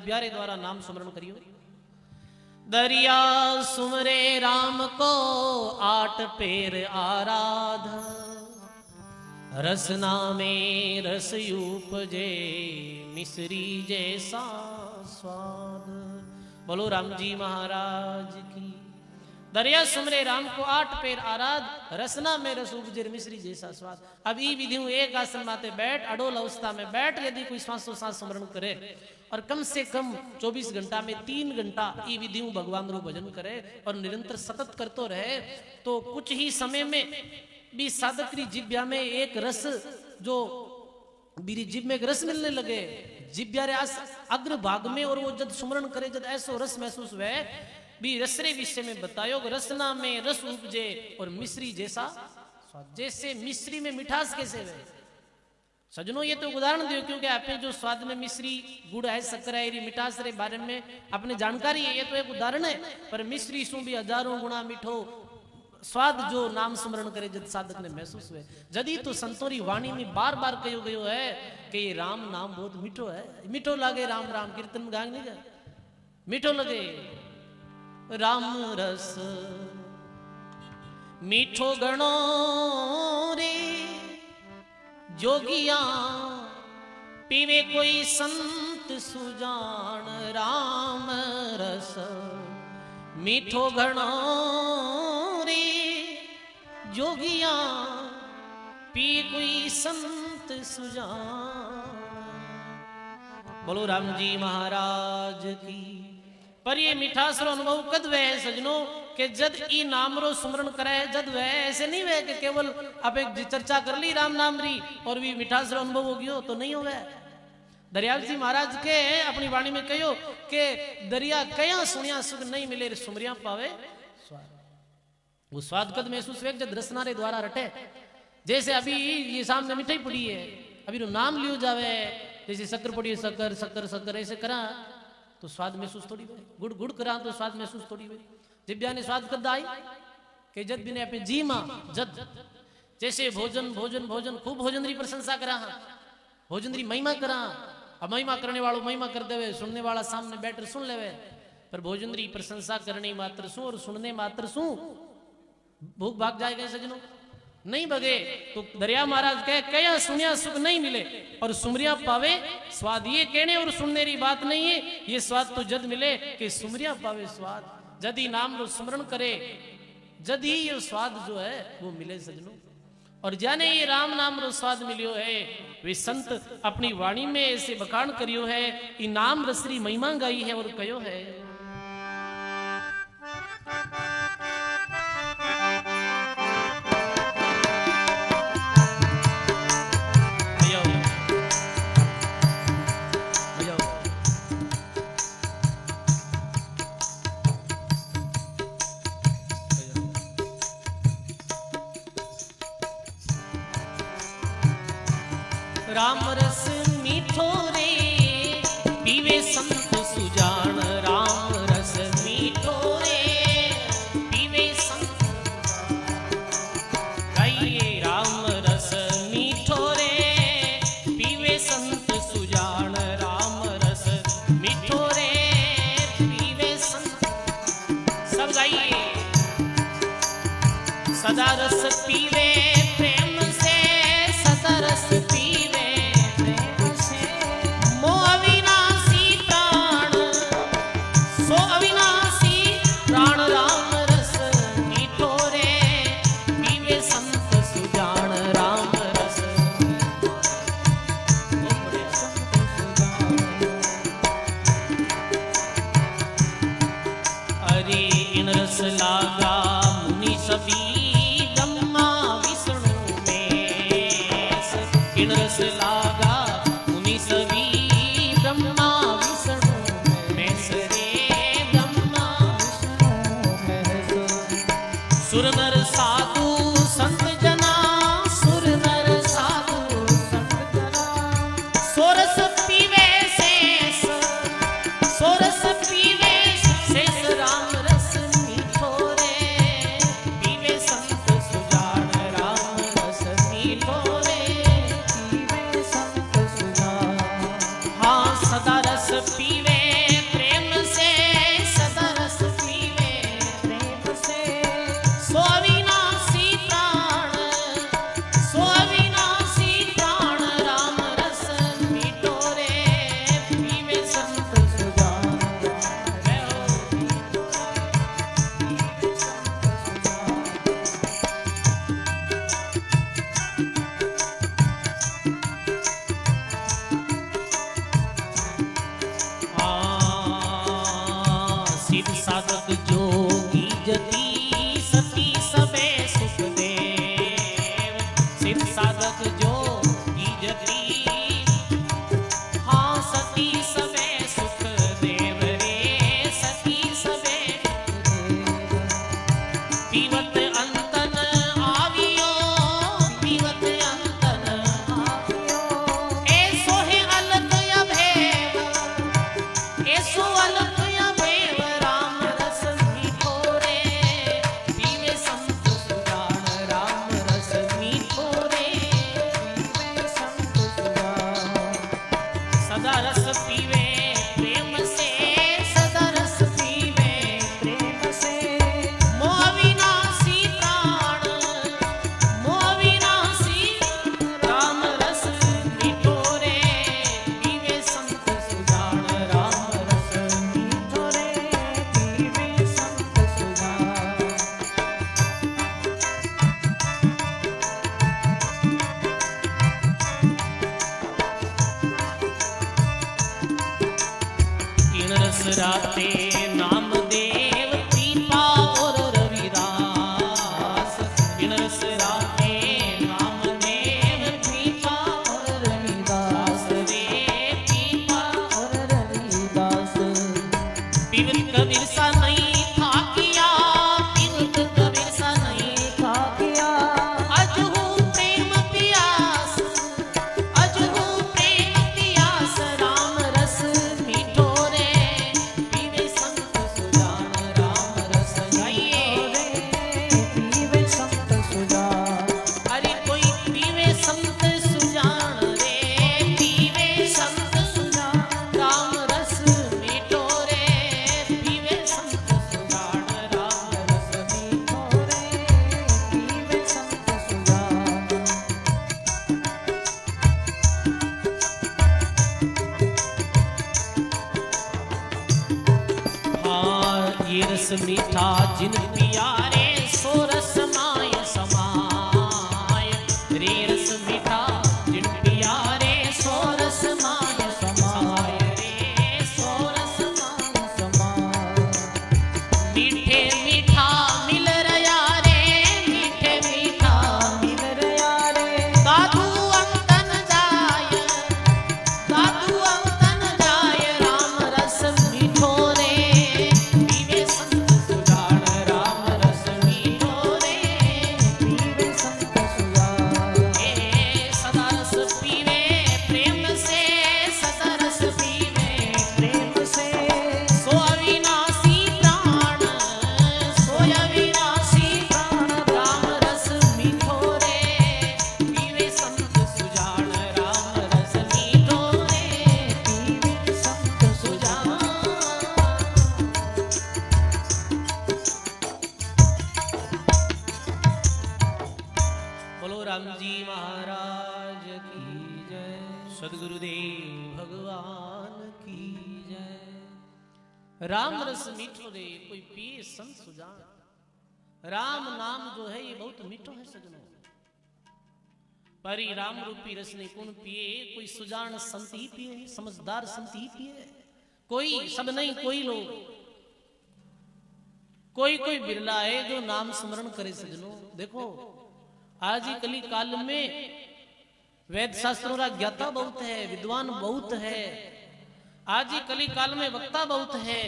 जिब्यारे द्वारा नाम स्मरण करियो। दरिया सुमरे राम को 8 पेर आराध, रसना में रस उपजे मिश्री जैसा स्वाद। बोलो राम जी महाराज की। दरिया सुमरे राम को 8 पेर आराध, रसना में रस उपजे मिश्री जैसा स्वाद। अब ई विधि एक आसन माते बैठ, अडोल अवस्था में बैठ, यदि कोई श्वासों सांस स्मरण करे और कम से कम 24 घंटा में 3 घंटा ई विधि भगवान रो भजन करे और निरंतर सतत करतो रहे, तो कुछ ही समय में भी साधक री जिब्या में एक रस, जो मेरी जिब में एक रस मिलने लगे जिब्यारे अग्र भाग में, और वो जब सुमरण करे जब ऐसो रस महसूस हुए भी रसरे विषय में बतायो। रसना में रस उपजे और मिश्री जैसा स्वाद, जैसे मिश्री में मिठास कैसे है सजनों। ये तो उदाहरण दियो, क्योंकि आपने जो स्वाद में मिश्री गुड़ है, शक्कर है, मिठास रे बारे में अपने जानकारी है, ये तो एक उदाहरण है। पर मिश्री सु भी हजारों गुणा मिठो स्वाद जो नाम स्मरण करे जब साधक ने महसूस हुए। जदी तो संतोरी वाणी में बार बार कहो गयो है कि ये राम नाम बहुत मीठो है। मीठो लागे राम राम कीर्तन में गांग नहीं गए, मीठो लगे राम रस मीठो गणो रे जोगिया पीवे कोई संत सुजान। राम रस मीठो गणो रे जोगिया पी कोई संत सुजान। बोलो राम जी महाराज की। पर ये मिठास रो अनुभव कद वे है सजनों के जद ई नाम रो स्मरण करे, जद वे ऐसे नहीं वे कि केवल आप एक चर्चा कर ली राम नाम री और भी मिठास रो अनुभव हो गयो, तो नहीं होवे। दरियाल जी महाराज के अपनी वाणी में कहो कि दरिया कया सुनिया सुख नहीं मिले रे सुमरिया पावे स्वाद। वो स्वाद कद महसूस वे जब रसना रे द्वारा रटे। जैसे अभी ये सामने मिठाई पड़ी है, अभी रो नाम लियो जावे, जैसे शक्कर पड़ी है, शक्कर शक्कर शक्कर ऐसे करा तो स्वाद महसूस थोड़ी हुई, गुड़ गुड़ करा तो स्वाद महसूस थोड़ी हुई। जिब्या ने स्वाद कद आई कि जद भी ने अपने जी मां जद जैसे भोजन भोजन भोजन खूब भोजन री प्रशंसा करा, भोजन री महिमा करा। अब महिमा करने वालों महिमा कर देवे, सुनने वाला सामने बैठ सुन लेवे। पर भोजन री प्रशंसा करने मात्र सु और सुनने मात्र सु भूख भाग जाएगा सजनों, नहीं बगे। तो दरिया महाराज कहे कया सुनिया सुख नहीं मिले और सुमरिया पावे स्वाद। ये कहने और सुनने की बात नहीं है, ये स्वाद तो जद मिले कि सुमरिया पावे स्वाद। जदी नाम रो स्मरण करे जद ही ये स्वाद जो है वो मिले सजनों। और जाने ये राम नाम रो स्वाद मिलियो है, वे संत अपनी वाणी में ऐसे बखान करियो है, ये नाम रसरी महिमा गाई है और कयो है। राम रस मीठो रे पीवे संत सुजान। राम रस मीठो रे पीवे संत गाइए। राम रस मीठो रे पीवे संत सुजान। राम रस मीठो रे पीवे संत, सब गाइए। सदा रस पीवे प्रेम से, सदा रस पीवे लागा मुनि सभी ब्रह्मा विष्णु में। इन रस लागा मुनि सभी ब्रह्मा विष्णु में सरे ब्रह्मा विष्णु में। सुर नर साधु संत जना, सुर नर साधु संत जना। सोरस पीवे शेष, सोरस पीवे शेष। राम रस मीठो रे ऐसो अलग अमेव राम रस मीठो रे, पीवे संत सुजान राम रस मीठो रे, पीवे संत सुजान। सदा रस पीवे प्रेम से, सदा रस पीवे प्रेम से, मोह विनाशी प्राण, मोह विनाशी राम रस मीठो रे, पीवे संत सुजान राम रस मीठो रे, पीवे संत सुजान। तीन रस राते नामदेव पीपा और रविदास, तीन रस राते नामदेव पीपा और रविदास रे, पीपा और रविदास। पीवत कबीर सा नहीं था किया, पीवत कबीर सा नहीं था किया, अजहू प्रेम पियास, अजहू प्रेम पियास राम रस मीठो रे, पीवे संत सुजान राम रस गाइए रे, पीवे संत सुजान। अरे कोई पीवे संत सुजान रे, पीवे संत सुजान राम रस मीठो रे, पीवे संत सुजान राम रस मीठो रे, पीवे संत सुजान। हाँ ये रस मीठा जिन पिया रे, सो रस माय समाय रे, रस मीठा जिन पिया रे, सो रस माय समाय रे, सो रस माय समाय। मीठे मीठा मिल रया रे, मीठे मीठा मिल रया रे, दादू अंतन जाय, दादू अंतन जाय राम रस मीठो रे, पीवे संत सुजान राम रस मीठो रे, पीवे संत सुजान। ए सदा रस पीवे प्रेम से, सदा रस पीवे प्रेम से, सो अविनाशी प्राण, सो अविनाशी प्राण राम रस मीठो रे, पीवे संत सुजान राम रस मीठो रे, पीवे संत सुजान। बोलो राम जी महाराज की जय, सदगुरुदेव भगवान की जय। राम रस मीठो रे, कोई पिए संत सुजान। राम नाम जो है ये बहुत मीठो है सजनों, परी राम रूपी रस ने कौन पिए, कोई सुजान संत ही पिए, समझदार संत ही पिए, कोई सब नहीं, कोई लोग, कोई कोई बिरला है जो नाम स्मरण करे सजनों। देखो आज ही कली काल में वेद शास्त्रों का ज्ञाता बहुत है, विद्वान बहुत है, आज ही कली काल में वक्ता बहुत है,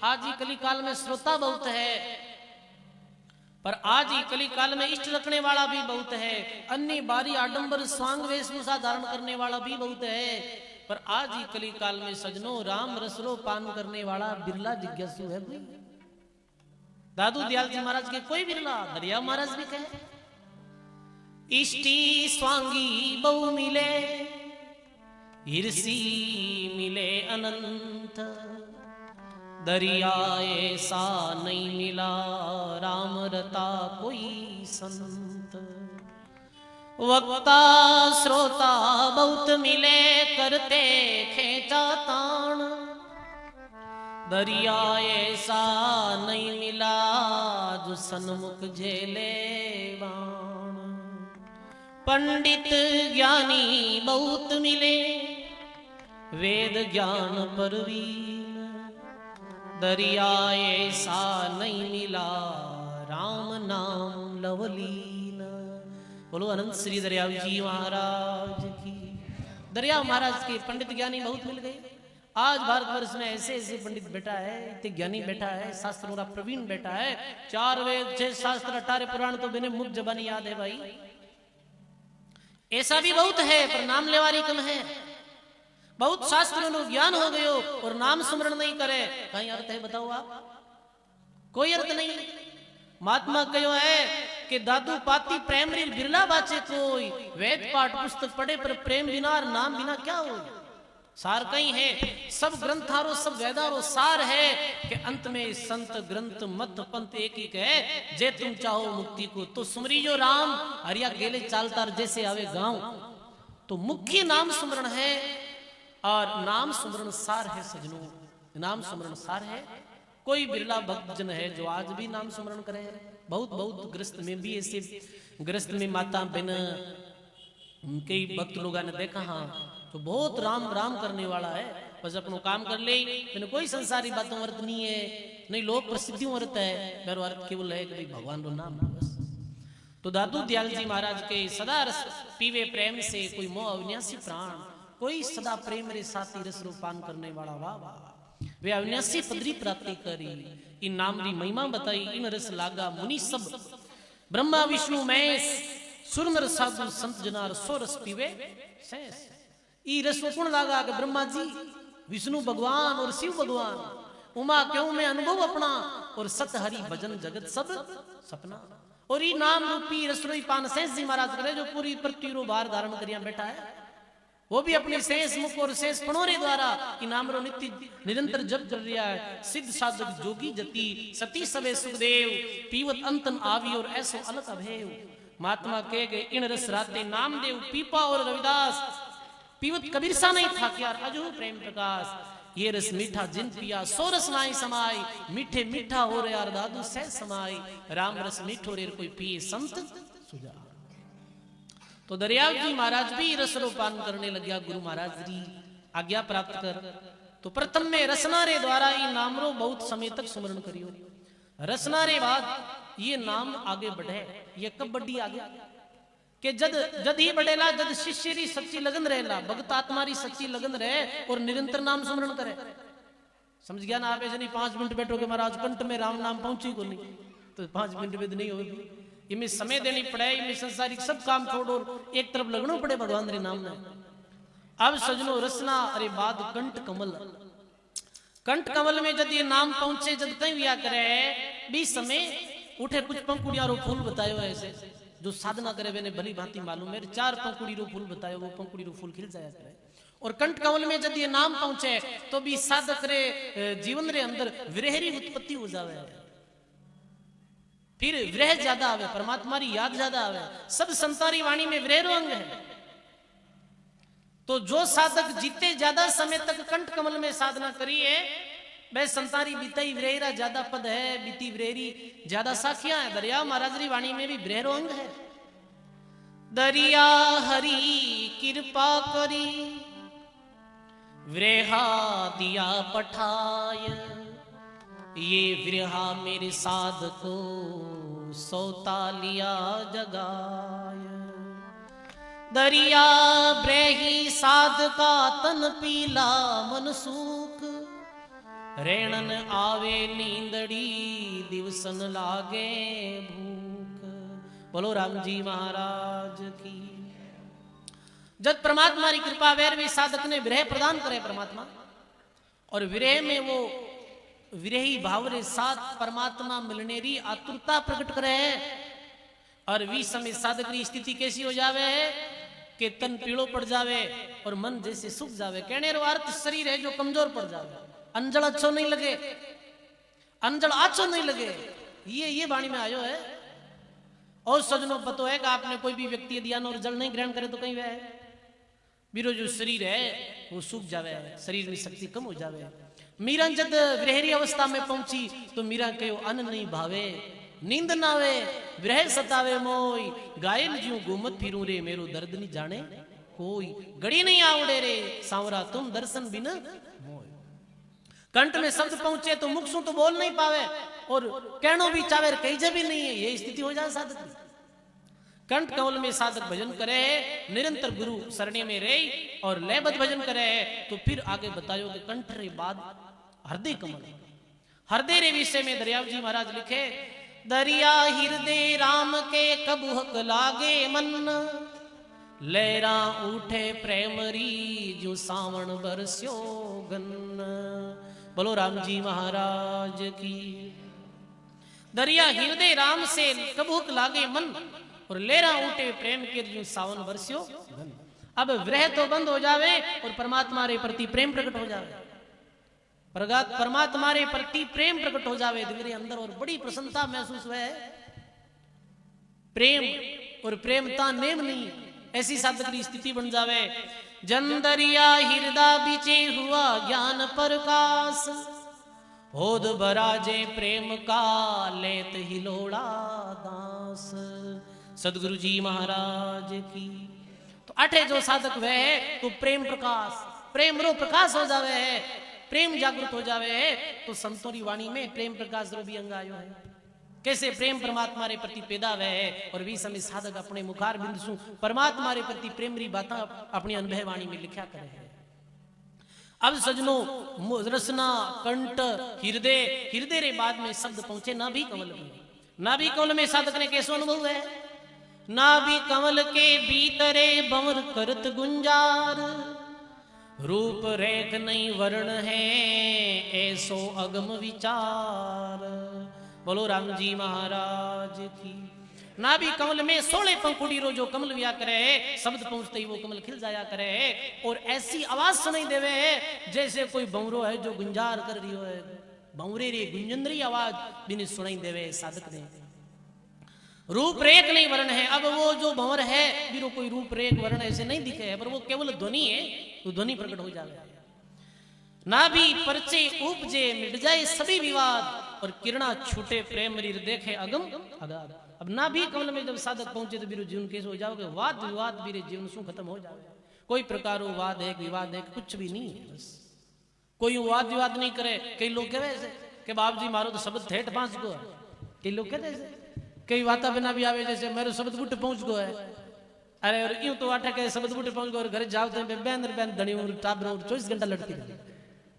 आज ही कली काल में श्रोता बहुत है, पर आज ही कली काल में इष्ट रखने वाला भी बहुत है, अन्य बारी आडंबर स्वांग वेशभूषा धारण करने वाला भी बहुत है, पर आज ही कली काल में सजनों राम रसरो पान करने वाला बिरला जिज्ञासु है कोई। दादू दयाल जी महाराज के कोई बिरला, दरिया महाराज भी कहे इष्टी स्वांगी बहु मिले, हिरसी मिले अनंत, दरिया ऐसा नहीं मिला राम रता कोई संत। वक्ता श्रोता बहुत मिले करते खेचा ताण, दरिया ऐसा नहीं मिला जो सन्मुख झेले बाण। पंडित ज्ञानी बहुत मिले वेद ज्ञान परवीन, दरिया ऐसा नहीं मिला राम नाम लवलीन। बोलो अनंत श्री दरियाव जी महाराज की। दरिया महाराज के पंडित ज्ञानी बहुत मिल गए। आज भारतवर्ष में ऐसे ऐसे पंडित बैठा है, इतने ज्ञानी बैठा है, शास्त्रों का प्रवीण बैठा है, 4 वेद 6 शास्त्र 18 पुराण तो बिना मुख जबानी याद है भाई। ऐसा भी बहुत है पर नाम लेवारी कम है। बहुत शास्त्रों नो ज्ञान हो गयो और नाम स्मरण नहीं करे, कहीं अर्थ है बताओ आप? कोई अर्थ नहीं। महात्मा कहो है कि दादू पाती प्रेम री बिरला बाचे कोई, वेद पाठ पुस्तक पढ़े पर प्रेम बिना और नाम बिना क्या हो। सार कहीं है, सब ग्रंथारो सब वेदारो सार है कि अंत में संत ग्रंथ मत पंथ एक ही कहे, जे तुम चाहो मुक्ति को तो सुमरी जो राम, हरिया गेले चालतार जैसे आवे गांव। तो मुख्य नाम सुमरण है और नाम सुमरण सार है सजनों, नाम सुमरण सार है। कोई बिरला भक्तजन है जो आज भी नाम सुमरण करे। बहुत बहुत ग्रस्त में भी ऐसे, ग्रस्त में माता बहन कई भक्त लोगों ने देखा, हाँ तो बहुत राम राम करने वाला है, बस अपनो काम कर ले, मैंने कोई संसारी बातों अर्थ नहीं है, नहीं लोग प्रसिद्धियों अर्थ है, मेरा अर्थ केवल है कि भाई भगवान रो नाम बस। तो दादू दयाल जी महाराज के सदा रस पीवे प्रेम से कोई मोह अविनाशी प्राण, कोई सदा प्रेम रे साथी रस रो पान करने वाला, वाह वाह वे अविनाशी पदरी प्राप्ति करी। इन नाम री महिमा बताई, इन रस लागा मुनि सब, ब्रह्मा विष्णु महेश सुर नर साधु संत जनार सो रस पीवे शेष। ई रस कौन लागा कि ब्रह्मा जी विष्णु भगवान और शिव भगवान, उमा क्यों में अनुभव अपना और सत हरि भजन जगत सब सपना। और ई नाम रूपी रसोई पान शेष जी महाराज करे, जो पूरी पृथ्वी रो भार धारण करिया बैठा है, वो भी अपने शेष मुख और शेष पणोरे द्वारा इनाम रो नित्य निरंतर जप कर रहा है। सिद्ध साधक जोगी जति सती सबे सुखदेव, पीवत अंतन आवी और ऐसो अलग अभेव। महात्मा कह गए इन रस राते नामदेव पीपा और रविदास, पीवत कबीर सा नहीं था क्या अजू प्रेम प्रकाश। ये रस मीठा जिन पिया सो रस नाई समाई, मीठे मीठा हो रे यार दादू सह समाई, राम रस मीठो रे कोई पिए संत सुजा। तो दरियाव जी महाराज भी रसरो पान करने लग गया, गुरु महाराज जी आज्ञा प्राप्त कर। तो प्रथम में रसना रे द्वारा ये नाम रो बहुत समय तक स्मरण करियो। रसना रे बाद ये नाम आगे बढ़े, ये कब बढ़ी आगे कि जद जद ही बढ़ेला, जद शिष्य री सच्ची लगन रहेला, भगत आत्मा री सच्ची लगन रहे और निरंतर नाम स्मरण करे। समझ गया ना आप? ऐसे नहीं 5 मिनट बैठोगे महाराज कंठ में राम नाम पहुंची को नहीं, तो 5 मिनट में नहीं होगी। इनमें समय देनी पड़े, इनमें संसारिक सब काम छोड़ो, एक तरफ लगना पड़े भगवान रे नाम में। अब सजनो रसना अरे बाद कंठ कमल, कंठ कमल में जब ये नाम पहुंचे, जब कहीं भी करे भी समय उठे कुछ पंखुड़िया रो फूल बतायो ऐसे, जो साधना करे मैंने भली भांति मालूम है, 4 पंखुड़ी रो फूल बतायो, वो पंखुड़ी रो फूल खिल जाया करे। और कंठ कमल में जब ये नाम पहुंचे तो भी साधक रे जीवन रे अंदर विरहरी उत्पत्ति हो जावे, फिर विरह ज्यादा आवे, परमात्मा री याद ज्यादा आवे। सब संतारी वाणी में विरह रो अंग है। तो जो साधक जीते ज्यादा समय तक कंठ कमल में साधना करी है, वह संतारी बीताई विरेरा ज्यादा पद है, बीती विरेरी ज्यादा साखियां है। दरिया महाराज री वाणी में भी विरह रो अंग है। दरिया हरि कृपा करी विरहा दिया पठाय, ये विरहा मेरे साधको सोता लिया जगाय। दरिया ब्रेही साधका तन पीला मन सूख, रेणन आवे नींदड़ी दिवसन लागे भूख। बोलो राम जी महाराज की। जब परमात्मा की कृपा वैर भी साधक ने विरह प्रदान करे परमात्मा, और विरह में वो विरही भाव रे साथ परमात्मा मिलने री आतुरता प्रकट करे है। और वी समय साधक की स्थिति कैसी हो जावे है कि तन पीड़ो पड़ जावे और मन जैसे सूख जावे। कहने रो अर्थ शरीर है जो कमजोर पड़ जावे, अंजल अच्छो नहीं लगे, अंजल आछो नहीं लगे, ये वाणी में आयो है। और सजनों पतो है कि आपने कोई भी व्यक्ति यदि अन्न और जल नहीं ग्रहण करे तो कहीं वह बीरो जो शरीर है वो सूख जावे, शरीर में शक्ति कम हो जावे। मीरा जब विरहरी अवस्था में पहुंची तो मीरा कहो अन्न नहीं भावे, नींद ना आवे, विरह सतावे मोई, गायल ज्यों घूमत फिरूं रे मेरो दर्द नहीं जाने कोई। गड़ी नहीं आवड़े रे सांवरा तुम दर्शन बिन मोय। कंठ में शब्द पहुंचे तो मुख सु तो बोल नहीं पावे और कहनो भी चावे कहीं जे भी नहीं है, ये स्थिति हो जाए साधक की। कंठ कमल में साधक भजन करे है, निरंतर गुरु सरणे में रहे और लयबद्ध भजन करे है। तो फिर आगे बतायो कि कंठ रे बाद हृदय कमल। हृदय रे विषय में दरियाव जी महाराज लिखे, दरिया हृदय राम के कबू हक लागे मन, लहरा उठे प्रेमरी जो सावन बरस्यो गन। बोलो राम जी महाराज की। दरिया हृदय राम से कबूक लागे मन और लहरा उठे प्रेम के जो सावन बरस्यो गन। अब विरह तो बंद हो जावे और परमात्मा रे प्रति प्रेम प्रकट हो जावे। परमात्मा रे प्रति प्रेम प्रकट हो जावे मेरे अंदर और बड़ी प्रसन्नता महसूस हुए। प्रेम और प्रेमता नेम नहीं, ऐसी साधक की स्थिति बन जावे। जन दरिया हृदय बीचे हुआ ज्ञान प्रकाश, होद बराजे प्रेम का लेत हिलोड़ा दास। सदगुरु जी महाराज की। तो अठे जो साधक वह है तो प्रेम प्रकाश, प्रेम रो प्रकाश हो जावे है, प्रेम जागृत हो जावे है। तो संतोरी वाणी में प्रेम प्रकाश रो भी अंग आयो है। कैसे प्रेम परमात्मा रे प्रति पैदा वह है और भी समय साधक अपने मुखार बिंदु परमात्मा रे प्रति प्रेम री बात अपनी अनुभव वाणी में लिखा करे है। अब सजनो रसना कंठ हृदय, हृदय रे बाद में शब्द पहुंचे ना भी कमल में। ना भी कमल में साधक ने कैसो अनुभव है। ना भी कमल के भीतरे बंवर करत गुंजार, रूप रेख नहीं वर्ण है ऐसो अगम विचार। बोलो राम जी महाराज की। ना भी कमल में 16 पंखुड़ी रो जो कमल व्या करे है, शब्द पहुंचते ही वो कमल खिल जाया करे है और ऐसी आवाज सुनाई देवे है जैसे कोई बंवरो है जो गुंजार कर रही है। बंवरे रे गुंजंदरी आवाज बिन सुनाई देवे साधक ने। रूप रेख नहीं वर्ण है। अब वो जो भंवर है बिरो कोई रूप रेख वर्ण ऐसे नहीं दिखे है, पर वो केवल ध्वनि है, तो ध्वनि प्रकट हो जावे। ना भी परचे उपजे मिट जाए सभी विवाद और किरणा छूटे प्रेम रीर देखे अगम अगाध। अब ना भी कमल में जब साधक पहुंचे तो बिरो जीवन कैसे हो जाओगे। वाद विवाद मेरे जीवन से खत्म हो जावे। कोई प्रकार वाद है विवाद है कुछ भी नहीं है। बस कोई वाद विवाद नहीं करे। कई लोग कहे ऐसे कि बाप जी मारो तो शब्द ठेठ पांच को। कई लोग कहते ऐसे, कई वाता बिना भी आवे जैसे मेरे शब्द बुट पहुंच गो है। अरे और यूं तो आटा के शब्द बुट पहुंच गो और घर जाओ तो बैंद बैंद धनी और टाबर और 24 घंटा लटकी रही।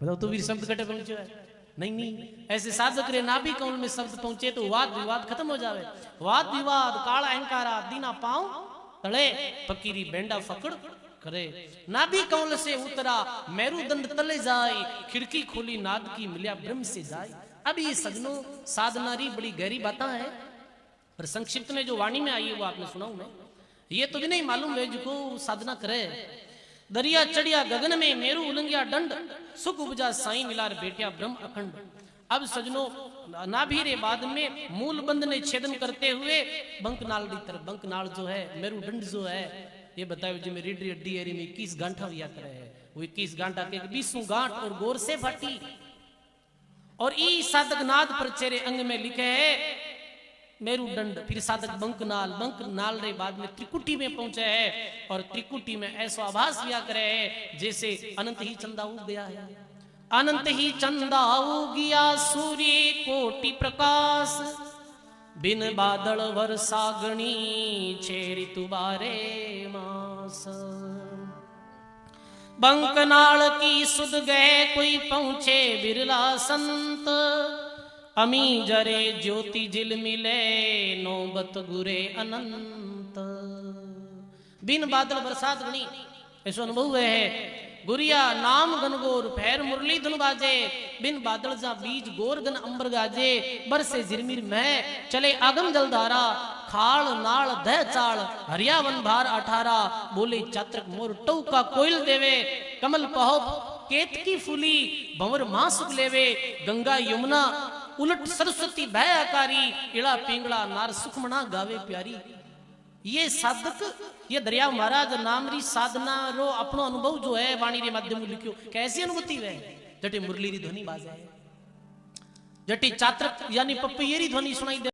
बताओ तो वीर शब्द कटे पहुंचे है। नहीं नहीं, ऐसे साधक रे ना भी कौन में शब्द पहुंचे तो वाद विवाद खत्म हो जावे। वाद विवाद काला अहंकारा दीना पांव तले फकीरी बेंडा फकड़ करे। ना भी कौन से उतरा मेरुदंड तले जाए, खिड़की खोली नाद की मिलिया ब्रह्म से जाए। अब ये सजनों साधना री बड़ी गहरी बातें है, पर संक्षिप्त में जो वाणी में आई है वो आपने सुनाऊं मैं। ये तो भी नहीं मालूम है जिसको साधना करे। दरिया चढ़िया गगन में मेरू उलंगिया दंड, सुख उपजा साईं मिलार बेटिया ब्रह्म अखंड। अब सजनों नाभि रे बाद में मूल बंध ने छेदन करते हुए बंकनाल दी तरफ, बंकनाल जो है मेरुदंड जो है ये बताओ जी में रीढ़ हड्डी एरी में 21 गांठा हुआ करे है। वो 21 गांठा के 20 गांठ और गोर से फटी और ई साधक नाद पर चेरे अंग में लिखे है मेरुदंड। फिर साधक बंकनाल, बंकनाल रे बाद में त्रिकुटी में पहुंचे है और त्रिकुटी में ऐसा आभास किया करे है जैसे अनंत ही चंदा उग गया है। अनंत ही चंदा उग गया सूर्य कोटि प्रकाश, बिन बादल वर्षा गणी छे ऋतु बारे मास। बंकनाल की सुध गए कोई पहुंचे बिरला संत, अमी जरे ज्योति जिल मिले नौबत गुरे अनंत। बिन बादल बरसात गणी ऐसा अनुभव है। गुरिया नाम गनगोर पैर मुरली धुन बाजे, बिन बादल जा बीज गोर गन अंबर गाजे। बरसे झिरमिर में चले आगम जलधारा, खाल नाल दह चाल हरियावन भार 18। बोले चात्रक मोर टौका कोयल देवे, कमल पहो केतकी फूली भंवर मां सुख लेवे। गंगा यमुना उलट सरस्वती भयकारी, इड़ा पिंगला नार सुखमना गावे प्यारी। ये साधक ये दरिया महाराज नाम री साधना रो अपनो अनुभव जो है वाणी रे माध्यम लिखियो। कैसी अनुभूति है जटे मुरली री ध्वनि बाजे, जटे चात्रक यानी पप्पी री ध्वनि सुनाई दे।